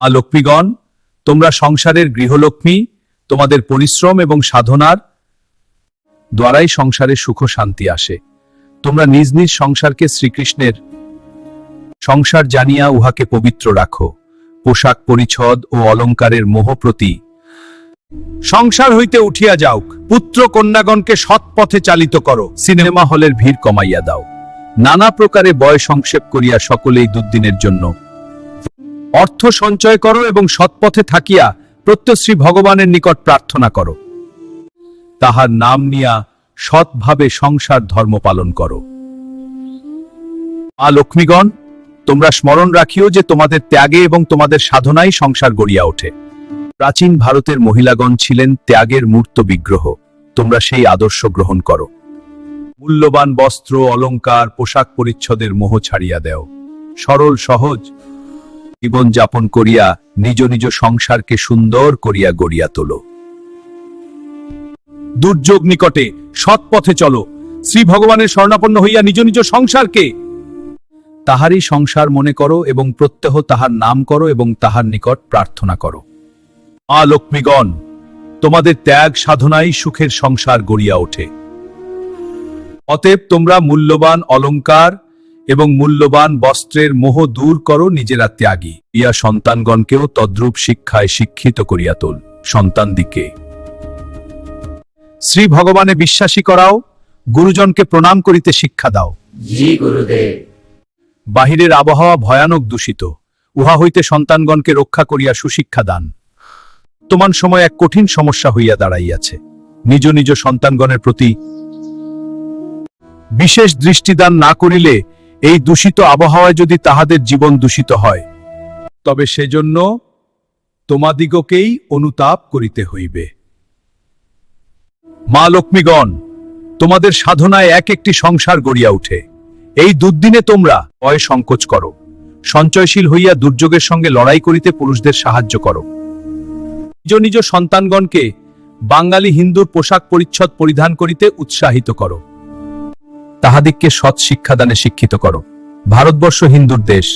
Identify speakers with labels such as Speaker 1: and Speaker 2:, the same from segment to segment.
Speaker 1: লক্ষ্মীগণ, তোমরা সংসারের গৃহলক্ষ্মী। তোমাদের পরিশ্রম এবং সাধনার দ্বারাই সংসারে সুখ শান্তি আসে। তোমরা নিজ নিজ সংসারকে শ্রীকৃষ্ণের সংসার জানিয়া উহাকে পবিত্র রাখো। পোশাক পরিচ্ছদ ও অলঙ্কারের মোহ প্রতি সংসার হইতে উঠিয়া যাও। পুত্র কন্যাগণকে সৎ পথে চালিত করো। সিনেমা হলের ভিড় কমাইয়া দাও। নানা প্রকারে বয় সংক্ষেপ করিয়া সকলেই দুদিনের জন্য অর্থ সঞ্চয় করো এবং সৎপথে থাকিয়া প্রত্যশ্রী ভগবানের নিকট প্রার্থনা করো। তাহার নাম নিয়া সৎভাবে সংসার ধর্ম পালন করো। লক্ষ্মীগণ, তোমরা স্মরণ রাখিও যে তোমাদের ত্যাগে এবং তোমাদের সাধনাই সংসার গড়িয়া ওঠে। প্রাচীন ভারতের মহিলাগণ ছিলেন ত্যাগের মূর্ত বিগ্রহ। তোমরা সেই আদর্শ গ্রহণ করো। মূল্যবান বস্ত্র, অলঙ্কার, পোশাক পরিচ্ছদের মোহ ছাড়িয়া দেও। সরল সহজ জীবন যাপন করিয়া নিজ নিজ সংসারকে সুন্দর করিয়া গড়িয়া তোলো। দুর্যোগ নিকটে সৎ পথে চলো। শ্রী ভগবানের শরণাপন্ন হইয়া নিজ নিজ সংসারকে তাহারই সংসার মনে করো এবং প্রত্যহ তাহার নাম করো এবং তাহার নিকট প্রার্থনা করো। লক্ষ্মীগণ, তোমাদের ত্যাগ সাধনাই সুখের সংসার গড়িয়া ওঠে। অতএব তোমরা মূল্যবান অলঙ্কার এবং মূল্যবান বস্ত্রের মোহ দূর করো। নিজেরা ত্যাগী ইয়া সন্তানগণকেও তদ্রূপ শিক্ষায় শিক্ষিত করিয়া তোল। সন্তানদিকে শ্রী ভগবানে বিশ্বাসী করাও। গুরুজনকে প্রণাম করিতে শিক্ষা দাও।
Speaker 2: জি গুরুদেব।
Speaker 1: বাহিরের আবহাওয়া ভয়ানক দূষিত। উহা হইতে সন্তানগণকে রক্ষা করিয়া সুশিক্ষা দান বর্তমান সময় এক কঠিন সমস্যা হইয়া দাঁড়াইয়াছে। নিজ নিজ সন্তানগণের প্রতি বিশেষ দৃষ্টিদান না করিলে এই দূষিত আবহাওয়ায় যদি তাহাদের জীবন দূষিত হয়, তবে সেজন্য তোমাদিগকেই অনুতাপ করিতে হইবে। মা লক্ষ্মীগণ, তোমাদের সাধনায় এক একটি সংসার গড়িয়া উঠে। এই দুর্দিনে তোমরা ভয় সংকোচ করো। সঞ্চয়শীল হইয়া দুর্যোগের সঙ্গে লড়াই করিতে পুরুষদের সাহায্য করো। নিজ নিজ সন্তানগণকে বাঙালি হিন্দুর পোশাক পরিচ্ছদ পরিধান করিতে উৎসাহিত করো। তাহাদিগকে সৎ শিক্ষাদানে শিক্ষিত করো। ভারতবর্ষ হিন্দুর দেশ।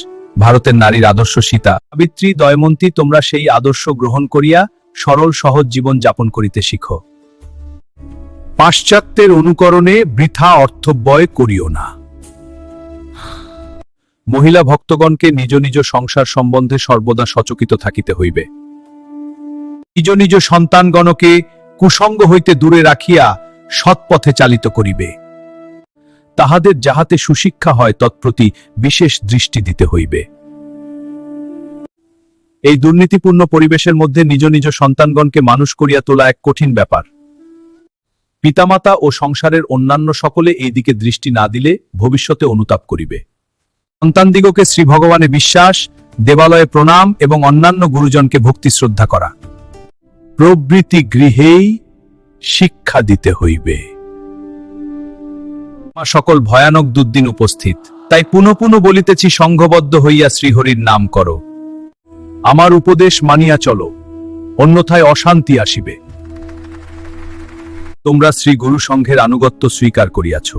Speaker 1: ভারতের নারীর আদর্শ সীতা, সাবিত্রী, দয়মন্তী। তোমরা সেই আদর্শ গ্রহণ করিয়া সরল সহজ জীবন যাপন করিতে শিখো। পাশ্চাত্যের অনুকরণে বৃথা অর্থব্যয় করিও না। মহিলা ভক্তগণকে নিজ নিজ সংসার সম্বন্ধে সর্বদা সচকিত থাকিতে হইবে। নিজ নিজ সন্তানগণকে কুসঙ্গ হইতে দূরে রাখিয়া সৎপথে চালিত করিবে। তাহাদের যাহাতে সুশিক্ষা হয় তৎপ্রতি বিশেষ দৃষ্টি দিতে হইবে। এই দুর্নীতিপূর্ণ পরিবেশের মধ্যে নিজ নিজ সন্তানগণকে মানুষ করিয়া তোলা এক কঠিন ব্যাপার। পিতামাতা ও সংসারের অন্যান্য সকলে এই দিকে দৃষ্টি না দিলে ভবিষ্যতে অনুতাপ করিবে। সন্তানদিগকে শ্রী ভগবানে বিশ্বাস, দেবালয়ে প্রণাম এবং অন্যান্য গুরুজনকে ভক্তি শ্রদ্ধা করা প্রভৃতি গৃহেই শিক্ষা দিতে হইবে। সকল ভয়ানক দুর্দিন উপস্থিত, তাই পুনঃ পুনঃ বলিতেছি, সংঘবদ্ধ হইয়া শ্রীহরির নাম করো। আমার উপদেশ মানিয়া চলো, অন্যথায় অশান্তি আসিবে। তোমরা শ্রী গুরু সংঘের আনুগত্য স্বীকার করিয়াছ,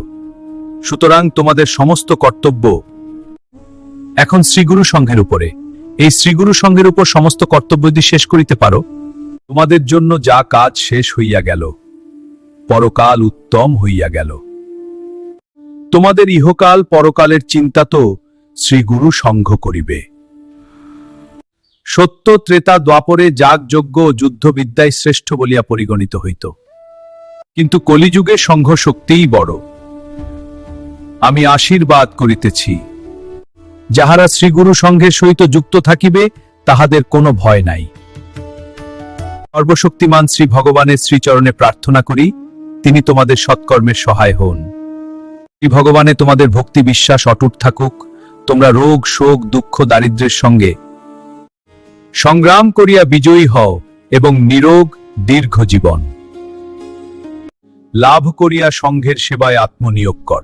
Speaker 1: সুতরাং তোমাদের সমস্ত কর্তব্য এখন শ্রীগুরু সংঘের উপরে। এই শ্রীগুরু সংঘের উপর সমস্ত কর্তব্য যদি শেষ করিতে পারো, তোমাদের জন্য যা কাজ শেষ হইয়া গেল, পরকাল উত্তম হইয়া গেল। তোমাদের ইহকাল পরকালের চিন্তা তো শ্রীগুরু সংঘ করিবে। সত্য ত্রেতা দ্বাপরে যাগযজ্ঞ ও যুদ্ধবিদ্যায় শ্রেষ্ঠ বলিয়া পরিগণিত হইত, কিন্তু কলিযুগে সংঘ শক্তিই বড়। আমি আশীর্বাদ করিতেছি, যাহারা শ্রীগুরু সংঘের সহিত যুক্ত থাকিবে তাহাদের কোনো ভয় নাই। সর্বশক্তিমান শ্রী ভগবানের শ্রীচরণে প্রার্থনা করি, তিনি তোমাদের সৎকর্মের সহায় হন। শ্রী ভগবানে তোমাদের ভক্তি বিশ্বাস অটুট থাকুক। তোমরা রোগ শোক দুঃখ দারিদ্র্যের সঙ্গে সংগ্রাম করিয়া বিজয়ী হও এবং নিরোগ দীর্ঘ জীবন লাভ করিয়া সংঘের সেবায় আত্মনিয়োগ কর।